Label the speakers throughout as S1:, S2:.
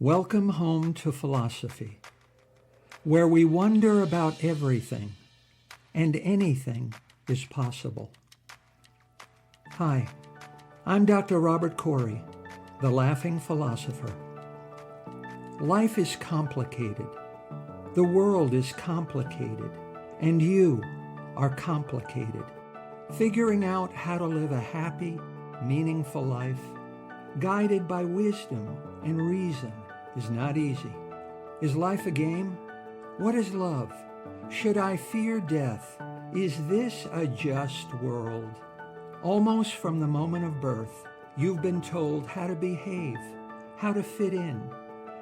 S1: Welcome home to philosophy, where we wonder about everything and anything is possible. Hi, I'm Dr. Robert Corey, the Laughing Philosopher. Life is complicated. The world is complicated, and you are complicated. Figuring out how to live a happy, meaningful life, guided by wisdom and reason, is not easy. Is life a game? What is love? Should I fear death? Is this a just world? Almost from the moment of birth, you've been told how to behave, how to fit in,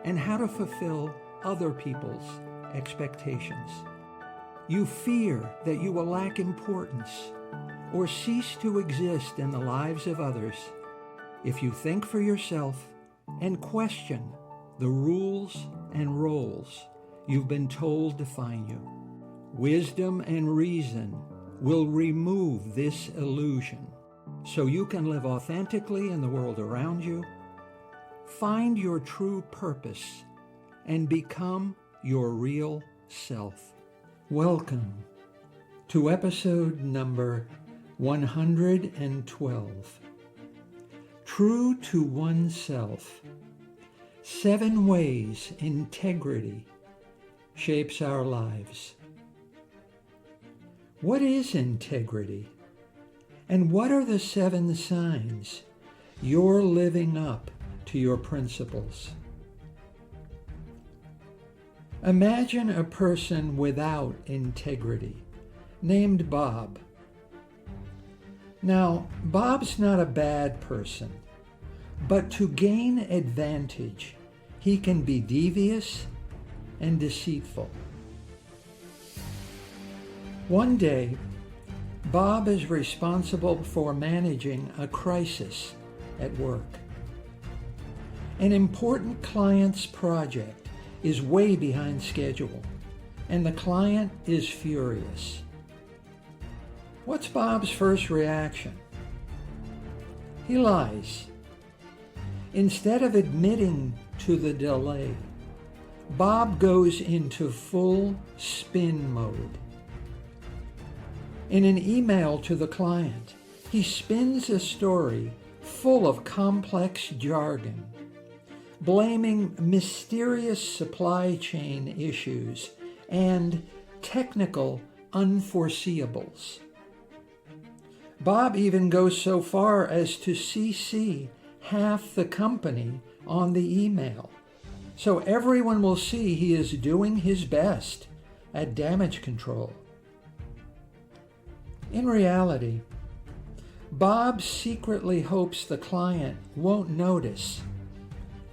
S1: and how to fulfill other people's expectations. You fear that you will lack importance or cease to exist in the lives of others if you think for yourself and question the rules and roles you've been told define you. Wisdom and reason will remove this illusion so you can live authentically in the world around you, find your true purpose, and become your real self. Welcome to episode number 112. True to oneself. 7 ways integrity shapes our lives. What is integrity? And what are the 7 signs you're living up to your principles? Imagine a person without integrity, named Bob. Now, Bob's not a bad person, but to gain advantage, he can be devious and deceitful. One day, Bob is responsible for managing a crisis at work. An important client's project is way behind schedule, and the client is furious. What's Bob's first reaction? He lies. Instead of admitting to the delay, Bob goes into full spin mode. In an email to the client, he spins a story full of complex jargon, blaming mysterious supply chain issues and technical unforeseeables. Bob even goes so far as to CC half the company on the email, so everyone will see he is doing his best at damage control. In reality, Bob secretly hopes the client won't notice.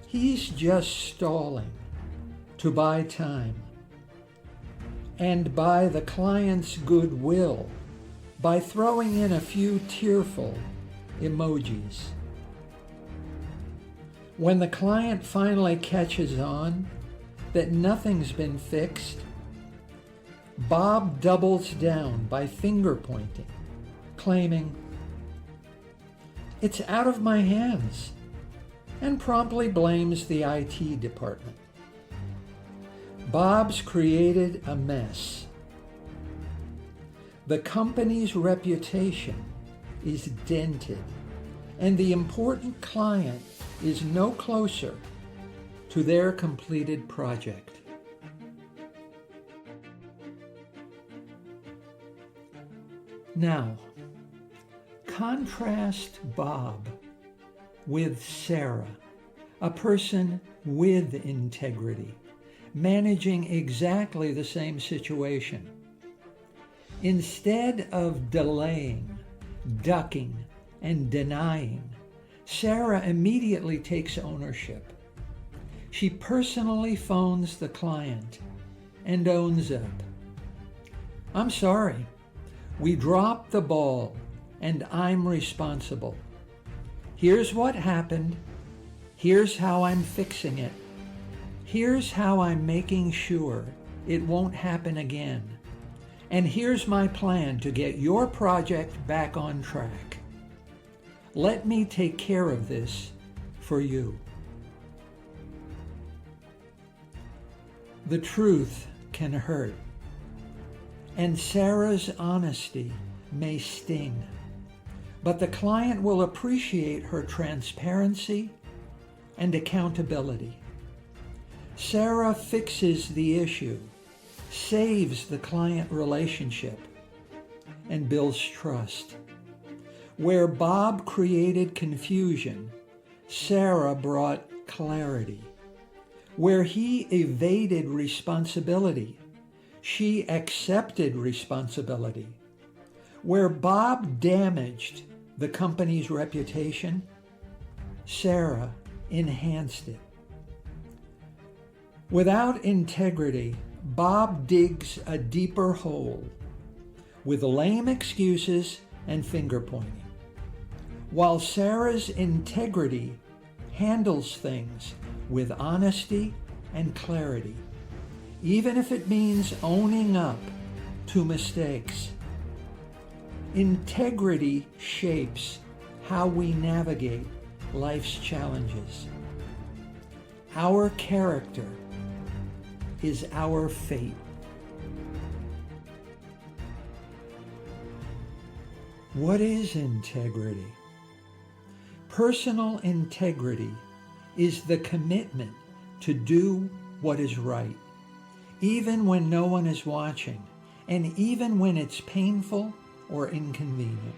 S1: He's just stalling to buy time and buy the client's goodwill by throwing in a few tearful emojis. When the client finally catches on that nothing's been fixed, Bob doubles down by finger pointing, claiming, "It's out of my hands," and promptly blames the IT department. Bob's created a mess. The company's reputation is dented, and the important client is no closer to their completed project. Now, contrast Bob with Sarah, a person with integrity, managing exactly the same situation. Instead of delaying, ducking, and denying, Sarah immediately takes ownership. She personally phones the client and owns up. "I'm sorry. We dropped the ball, and I'm responsible. Here's what happened. Here's how I'm fixing it. Here's how I'm making sure it won't happen again. And here's my plan to get your project back on track. Let me take care of this for you." The truth can hurt, and Sarah's honesty may sting, but the client will appreciate her transparency and accountability. Sarah fixes the issue, saves the client relationship, and builds trust. Where Bob created confusion, Sarah brought clarity. Where he evaded responsibility, she accepted responsibility. Where Bob damaged the company's reputation, Sarah enhanced it. Without integrity, Bob digs a deeper hole with lame excuses and finger-pointing, while Sarah's integrity handles things with honesty and clarity, even if it means owning up to mistakes. Integrity shapes how we navigate life's challenges. Our character is our fate. What is integrity? Personal integrity is the commitment to do what is right, even when no one is watching, and even when it's painful or inconvenient.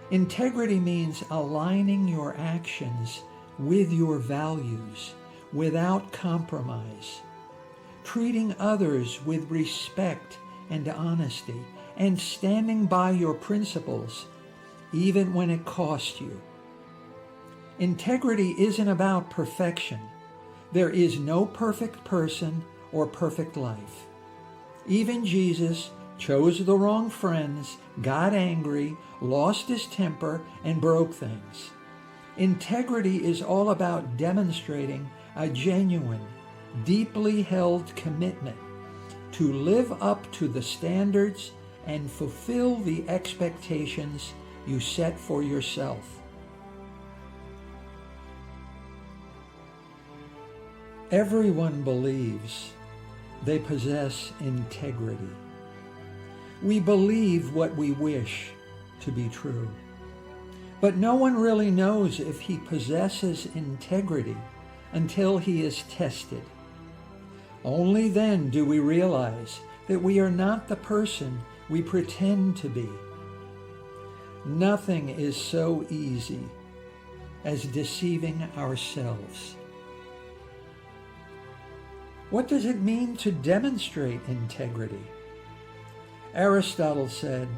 S1: Integrity means aligning your actions with your values without compromise, treating others with respect and honesty, and standing by your principles even when it costs you. Integrity isn't about perfection. There is no perfect person or perfect life. Even Jesus chose the wrong friends, got angry, lost his temper, and broke things. Integrity is all about demonstrating a genuine, deeply held commitment to live up to the standards and fulfill the expectations you set for yourself. Everyone believes they possess integrity. We believe what we wish to be true. But no one really knows if he possesses integrity until he is tested. Only then do we realize that we are not the person we pretend to be. Nothing is so easy as deceiving ourselves. What does it mean to demonstrate integrity? Aristotle said,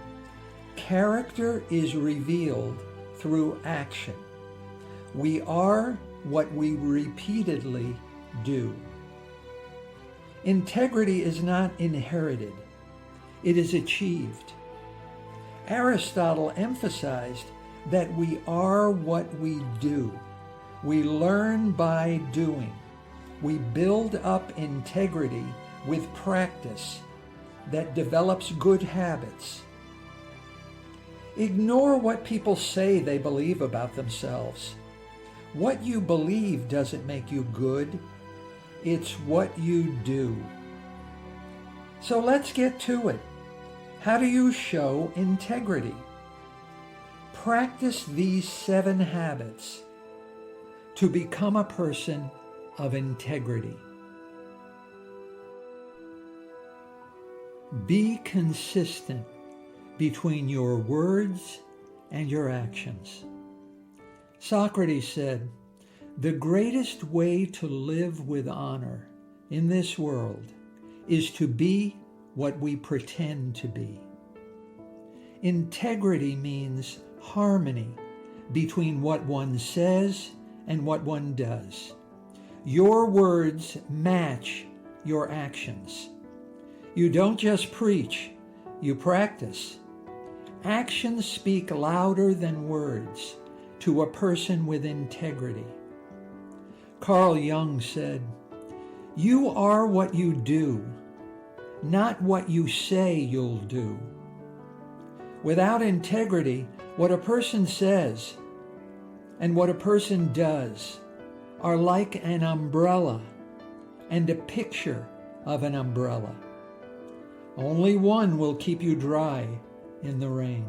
S1: "Character is revealed through action. We are what we repeatedly do." Integrity is not inherited. It is achieved. Aristotle emphasized that we are what we do. We learn by doing. We build up integrity with practice that develops good habits. Ignore what people say they believe about themselves. What you believe doesn't make you good. It's what you do. So let's get to it. How do you show integrity? Practice these 7 habits to become a person of integrity. Be consistent between your words and your actions. Socrates said, "The greatest way to live with honor in this world is to be what we pretend to be." Integrity means harmony between what one says and what one does. Your words match your actions. You don't just preach, you practice. Actions speak louder than words to a person with integrity. Carl Jung said, "You are what you do, not what you say you'll do." Without integrity, what a person says and what a person does are like an umbrella and a picture of an umbrella. Only one will keep you dry in the rain.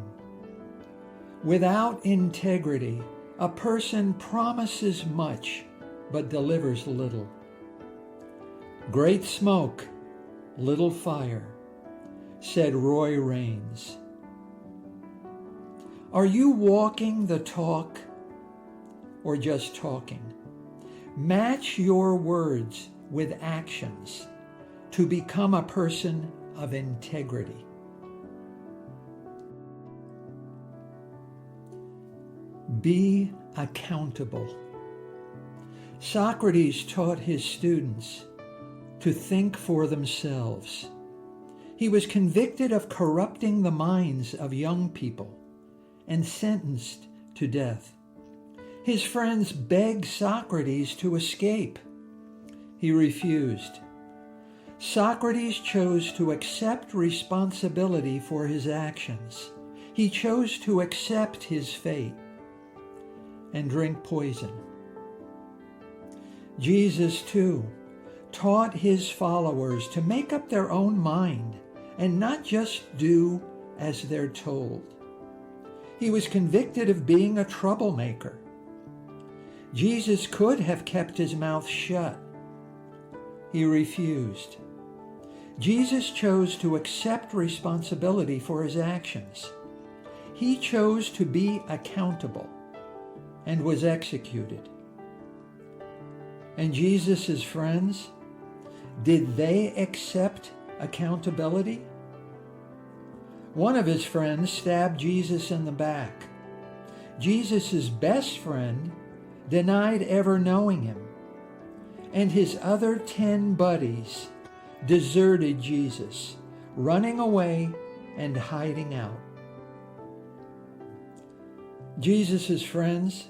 S1: Without integrity, a person promises much but delivers little. Great smoke, little fire, said Roy Raines. Are you walking the talk or just talking? Match your words with actions to become a person of integrity. Be accountable. Socrates taught his students to think for themselves. He was convicted of corrupting the minds of young people and sentenced to death. His friends begged Socrates to escape. He refused. Socrates chose to accept responsibility for his actions. He chose to accept his fate and drink poison. Jesus, too, taught his followers to make up their own mind and not just do as they're told. He was convicted of being a troublemaker. Jesus could have kept his mouth shut. He refused. Jesus chose to accept responsibility for his actions. He chose to be accountable and was executed. And Jesus' friends, did they accept accountability? One of his friends stabbed Jesus in the back. Jesus' best friend denied ever knowing him. And his other 10 buddies deserted Jesus, running away and hiding out. Jesus' friends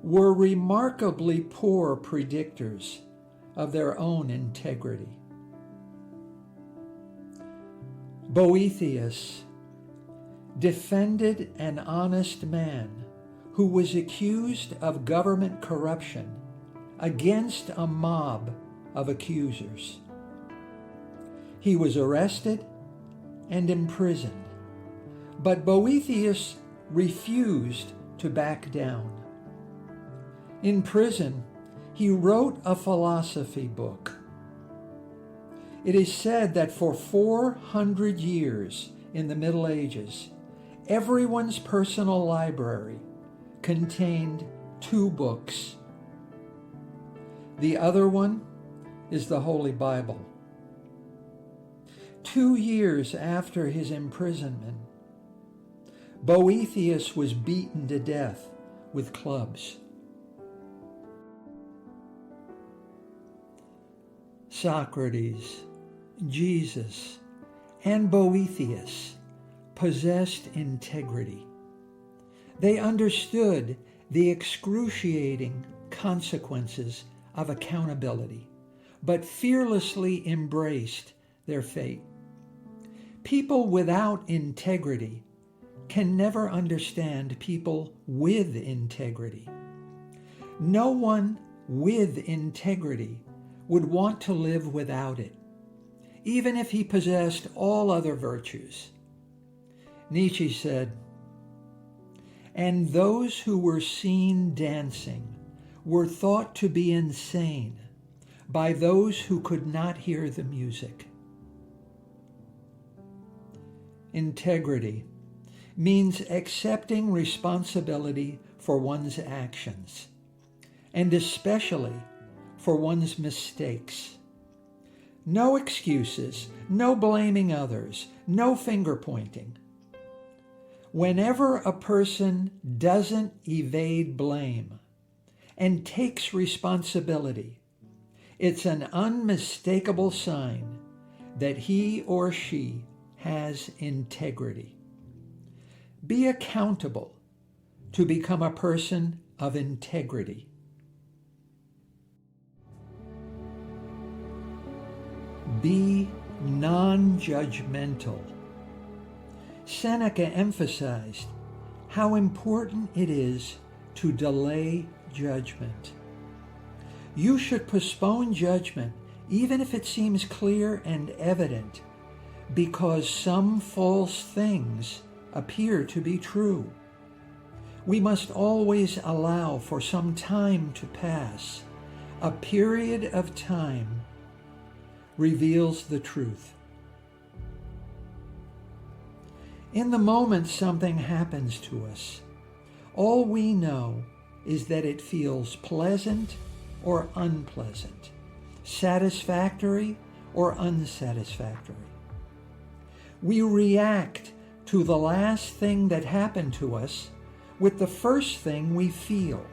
S1: were remarkably poor predictors of their own integrity. Boethius defended an honest man who was accused of government corruption against a mob of accusers. He was arrested and imprisoned, but Boethius refused to back down. In prison, he wrote a philosophy book. It is said that for 400 years in the Middle Ages, everyone's personal library contained 2 books. The other one is the Holy Bible. 2 years after his imprisonment, Boethius was beaten to death with clubs. Socrates, Jesus, and Boethius possessed integrity. They understood the excruciating consequences of accountability, but fearlessly embraced their fate. People without integrity can never understand people with integrity. No one with integrity would want to live without it, even if he possessed all other virtues. Nietzsche said, "And those who were seen dancing were thought to be insane by those who could not hear the music." Integrity means accepting responsibility for one's actions, and especially for one's mistakes. No excuses, no blaming others, no finger pointing. Whenever a person doesn't evade blame and takes responsibility, it's an unmistakable sign that he or she has integrity. Be accountable to become a person of integrity. Be non-judgmental. Seneca emphasized how important it is to delay judgment. You should postpone judgment even if it seems clear and evident, because some false things appear to be true. We must always allow for some time to pass. A period of time reveals the truth. In the moment something happens to us, all we know is that it feels pleasant or unpleasant, satisfactory or unsatisfactory. We react to the last thing that happened to us with the first thing we feel.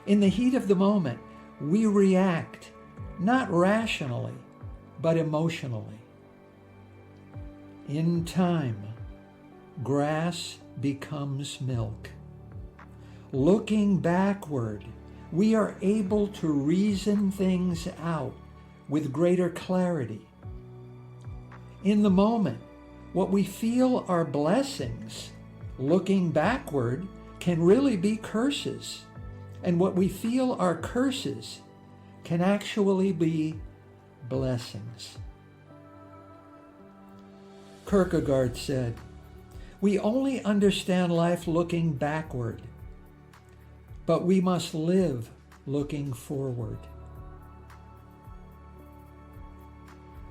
S1: In the heat of the moment, we react not rationally, but emotionally. In time, grass becomes milk. Looking backward, we are able to reason things out with greater clarity. In the moment, what we feel are blessings, looking backward, can really be curses. And what we feel are curses can actually be blessings. Kierkegaard said, "We only understand life looking backward, but we must live looking forward."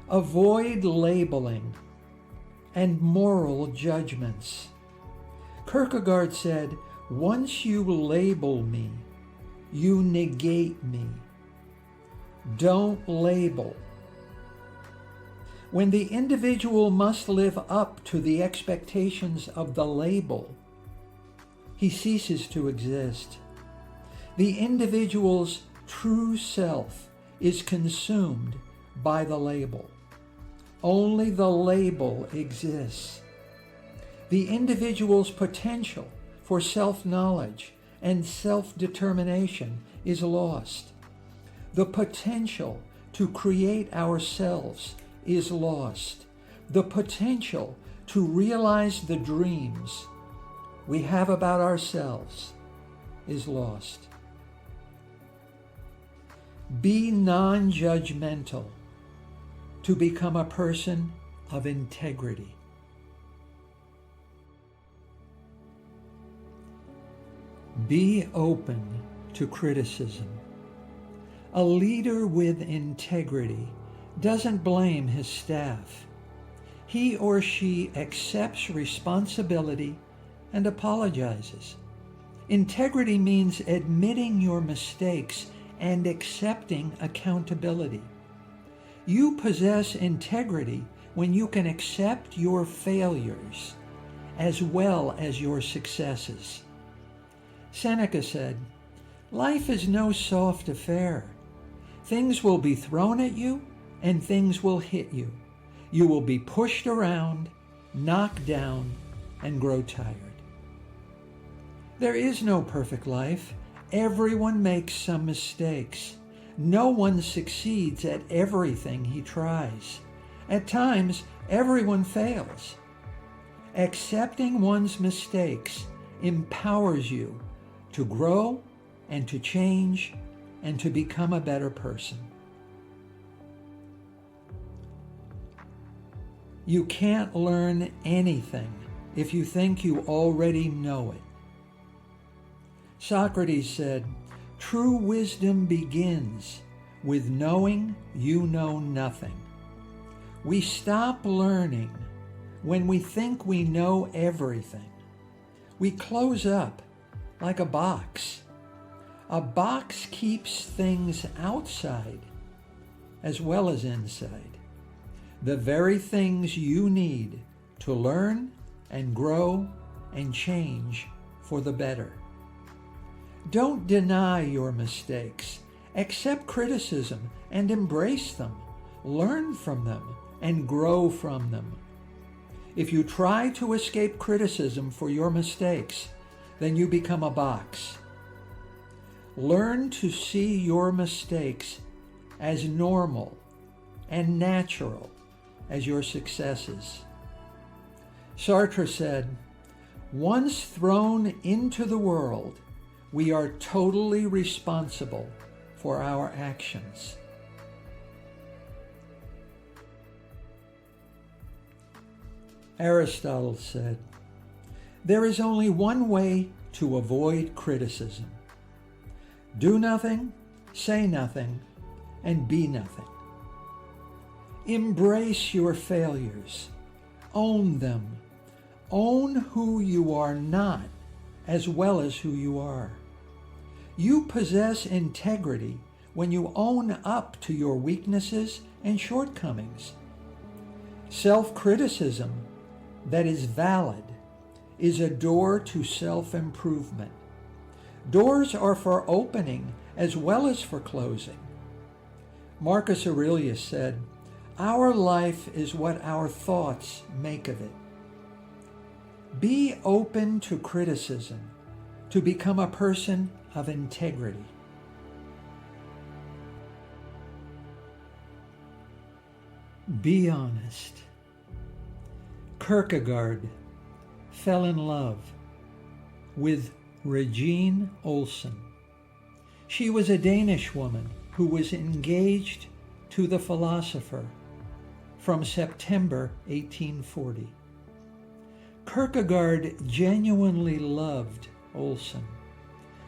S1: Avoid labeling and moral judgments. Kierkegaard said, "Once you label me, you negate me. Don't label." When the individual must live up to the expectations of the label, he ceases to exist. The individual's true self is consumed by the label. Only the label exists. The individual's potential for self-knowledge and self-determination is lost. The potential to create ourselves is lost. The potential to realize the dreams we have about ourselves is lost. Be non-judgmental to become a person of integrity. Be open to criticism. A leader with integrity doesn't blame his staff. He or she accepts responsibility and apologizes. Integrity means admitting your mistakes and accepting accountability. You possess integrity when you can accept your failures as well as your successes. Seneca said, "Life is no soft affair. Things will be thrown at you and things will hit you. You will be pushed around, knocked down, and grow tired." There is no perfect life. Everyone makes some mistakes. No one succeeds at everything he tries. At times, everyone fails. Accepting one's mistakes empowers you to grow and to change and to become a better person. You can't learn anything if you think you already know it. Socrates said, "True wisdom begins with knowing you know nothing." We stop learning when we think we know everything. We close up like a box. A box keeps things outside as well as inside. The very things you need to learn and grow and change for the better. Don't deny your mistakes. Accept criticism and embrace them. Learn from them and grow from them. If you try to escape criticism for your mistakes, then you become a box. Learn to see your mistakes as normal and natural as your successes. Sartre said, "Once thrown into the world, we are totally responsible for our actions." Aristotle said, "There is only one way to avoid criticism. Do nothing, say nothing, and be nothing. Embrace your failures. Own them. Own who you are not as well as who you are. You possess integrity when you own up to your weaknesses and shortcomings. Self-criticism that is valid is a door to self-improvement. Doors are for opening as well as for closing. Marcus Aurelius said, "Our life is what our thoughts make of it." Be open to criticism to become a person of integrity. Be honest. Kierkegaard fell in love with Regine Olsen. She was a Danish woman who was engaged to the philosopher from September 1840. Kierkegaard genuinely loved Olsen,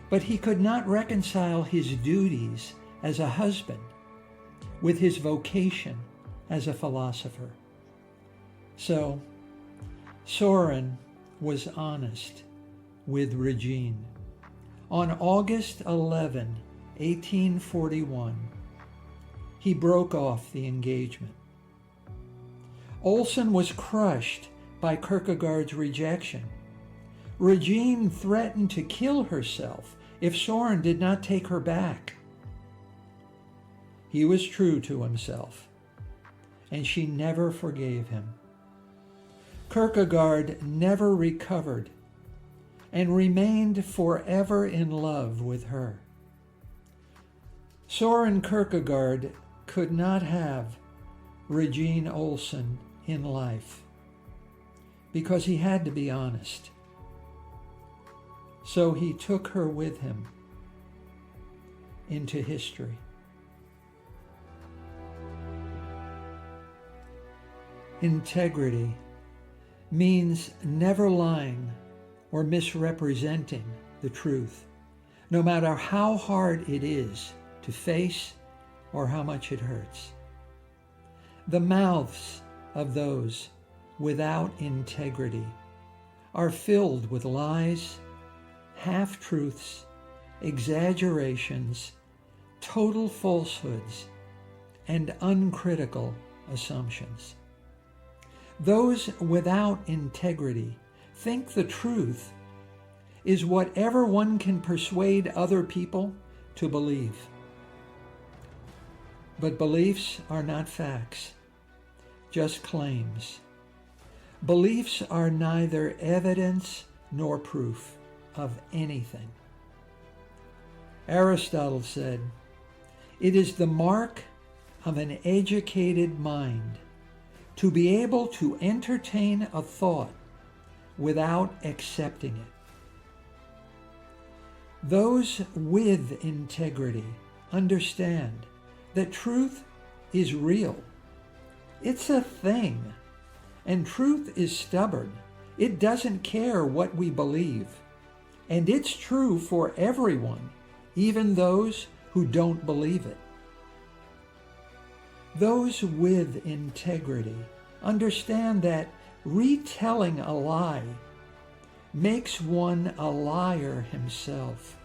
S1: but he could not reconcile his duties as a husband with his vocation as a philosopher. So, Soren was honest with Regine. On August 11, 1841, he broke off the engagement. Olsen was crushed by Kierkegaard's rejection. Regine threatened to kill herself if Soren did not take her back. He was true to himself, and she never forgave him. Kierkegaard never recovered and remained forever in love with her. Soren Kierkegaard could not have Regine Olsen in life because he had to be honest. So he took her with him into history. Integrity means never lying or misrepresenting the truth, no matter how hard it is to face or how much it hurts. The mouths of those without integrity are filled with lies, half-truths, exaggerations, total falsehoods, and uncritical assumptions. Those without integrity think the truth is whatever one can persuade other people to believe. But beliefs are not facts, just claims. Beliefs are neither evidence nor proof of anything. Aristotle said, "It is the mark of an educated mind to be able to entertain a thought without accepting it." Those with integrity understand that truth is real. It's a thing, and truth is stubborn. It doesn't care what we believe, and it's true for everyone, even those who don't believe it. Those with integrity understand that retelling a lie makes one a liar himself.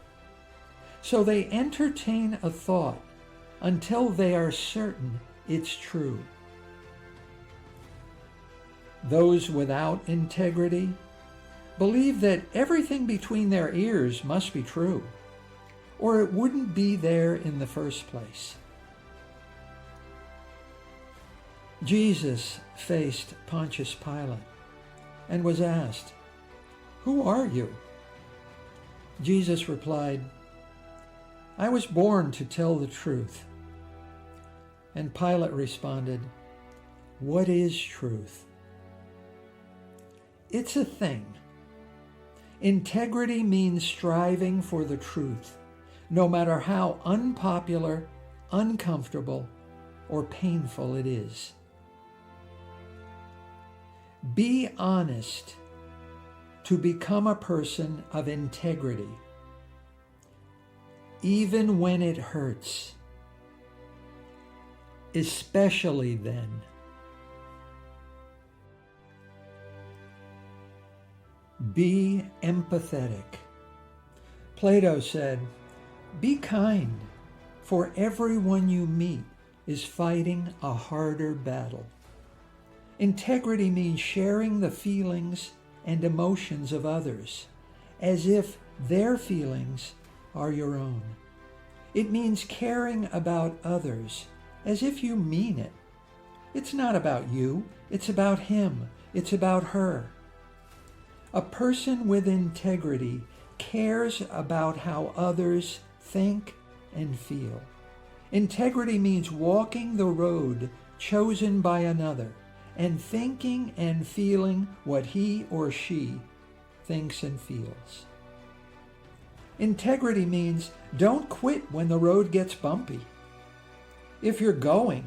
S1: So they entertain a thought until they are certain it's true. Those without integrity believe that everything between their ears must be true, or it wouldn't be there in the first place. Jesus faced Pontius Pilate and was asked, "Who are you?" Jesus replied, "I was born to tell the truth." And Pilate responded, "What is truth?" It's a thing. Integrity means striving for the truth, no matter how unpopular, uncomfortable, or painful it is. Be honest to become a person of integrity, even when it hurts, especially then. Be empathetic. Plato said, "Be kind, for everyone you meet is fighting a harder battle." Integrity means sharing the feelings and emotions of others as if their feelings are your own. It means caring about others as if you mean it. It's not about you, it's about him, it's about her. A person with integrity cares about how others think and feel. Integrity means walking the road chosen by another and thinking and feeling what he or she thinks and feels. Integrity means don't quit when the road gets bumpy. If you're going,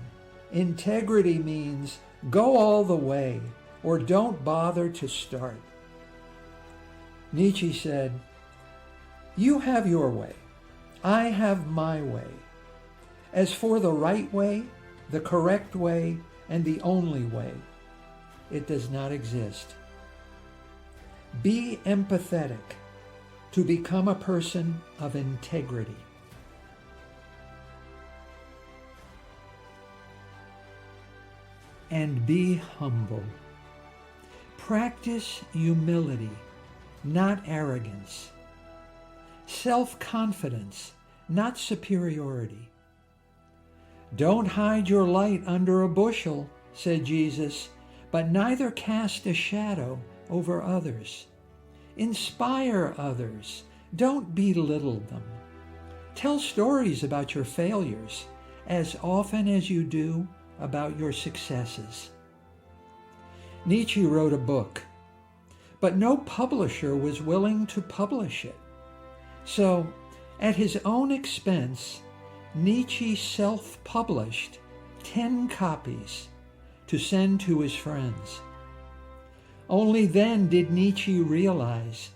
S1: integrity means go all the way or don't bother to start. Nietzsche said, "You have your way, I have my way. As for the right way, the correct way, and the only way, it does not exist." Be empathetic to become a person of integrity. And be humble. Practice humility, not arrogance. Self-confidence, not superiority. "Don't hide your light under a bushel," said Jesus, "but neither cast a shadow over others. Inspire others. Don't belittle them. Tell stories about your failures as often as you do about your successes." Nietzsche wrote a book, but no publisher was willing to publish it. So, at his own expense, Nietzsche self-published 10 copies to send to his friends. Only then did Nietzsche realize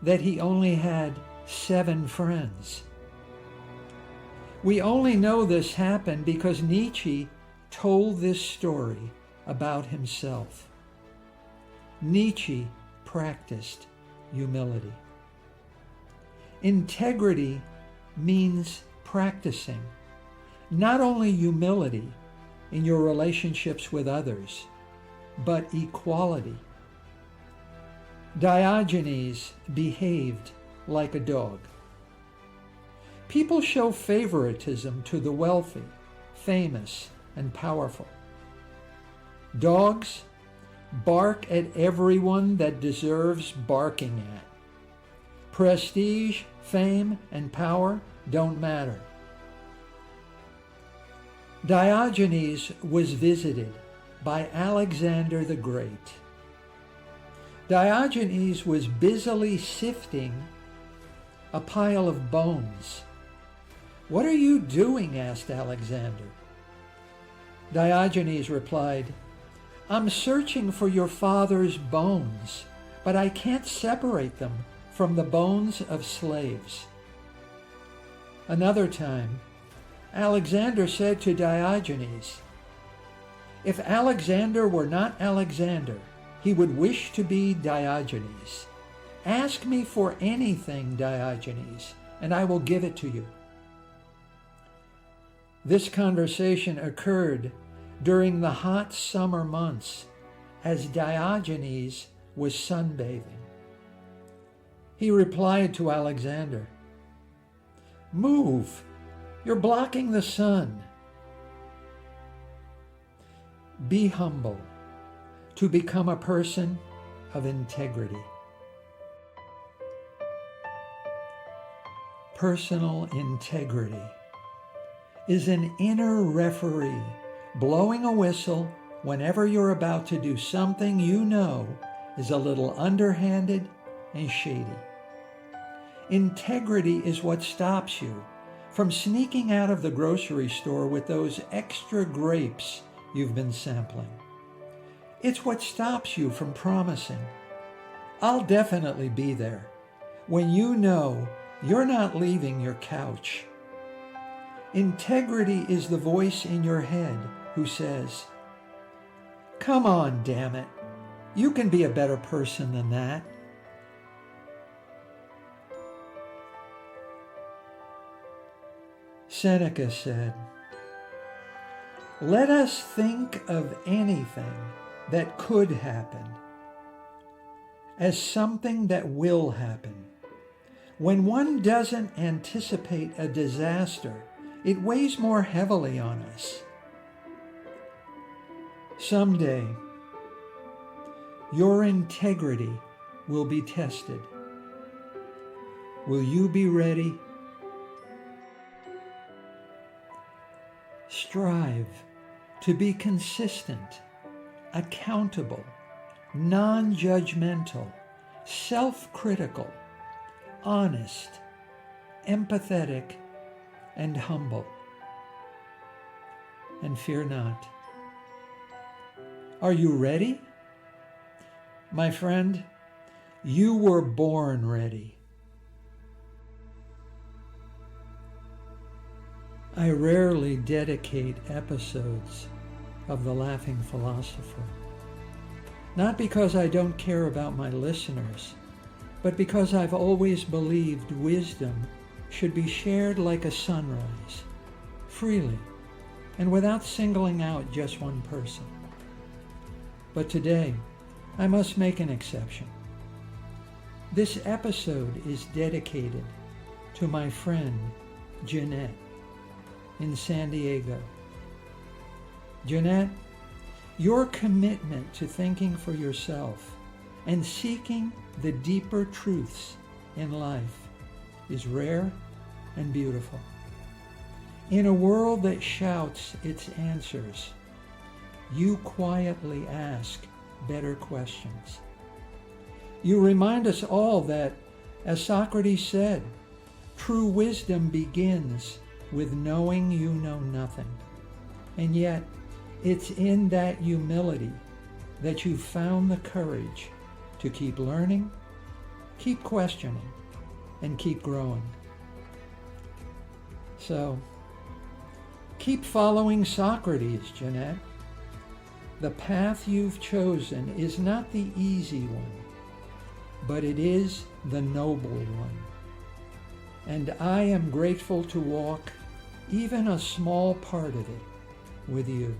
S1: that he only had 7 friends. We only know this happened because Nietzsche told this story about himself. Nietzsche practiced humility. Integrity means practicing not only humility in your relationships with others, but equality. Diogenes behaved like a dog. People show favoritism to the wealthy, famous, and powerful. Dogs bark at everyone that deserves barking at. Prestige, fame, and power don't matter. Diogenes was visited by Alexander the Great. Diogenes was busily sifting a pile of bones. "What are you doing?" asked Alexander. Diogenes replied, "I'm searching for your father's bones, but I can't separate them from the bones of slaves." Another time, Alexander said to Diogenes, "If Alexander were not Alexander, he would wish to be Diogenes. Ask me for anything, Diogenes, and I will give it to you." This conversation occurred during the hot summer months as Diogenes was sunbathing. He replied to Alexander, "Move, you're blocking the sun." Be humble to become a person of integrity. Personal integrity is an inner referee blowing a whistle whenever you're about to do something you know is a little underhanded and shady. Integrity is what stops you from sneaking out of the grocery store with those extra grapes you've been sampling. It's what stops you from promising. I'll definitely be there when you know you're not leaving your couch. Integrity is the voice in your head who says, "Come on, damn it. You can be a better person than that." Seneca said, "Let us think of anything that could happen as something that will happen. When one doesn't anticipate a disaster, it weighs more heavily on us. Someday, your integrity will be tested. Will you be ready? Strive to be consistent, accountable, non-judgmental, self-critical, honest, empathetic, and humble. And fear not." Are you ready? My friend, you were born ready. I rarely dedicate episodes of The Laughing Philosopher, not because I don't care about my listeners, but because I've always believed wisdom should be shared like a sunrise, freely, and without singling out just one person. But today, I must make an exception. This episode is dedicated to my friend, Jeanette, in San Diego. Jeanette, your commitment to thinking for yourself and seeking the deeper truths in life is rare and beautiful. In a world that shouts its answers, you quietly ask better questions. You remind us all that, as Socrates said, true wisdom begins with knowing you know nothing. And yet, it's in that humility that you found the courage to keep learning, keep questioning, and keep growing. So, keep following Socrates, Jeanette. The path you've chosen is not the easy one, but it is the noble one. And I am grateful to walk even a small part of it with you.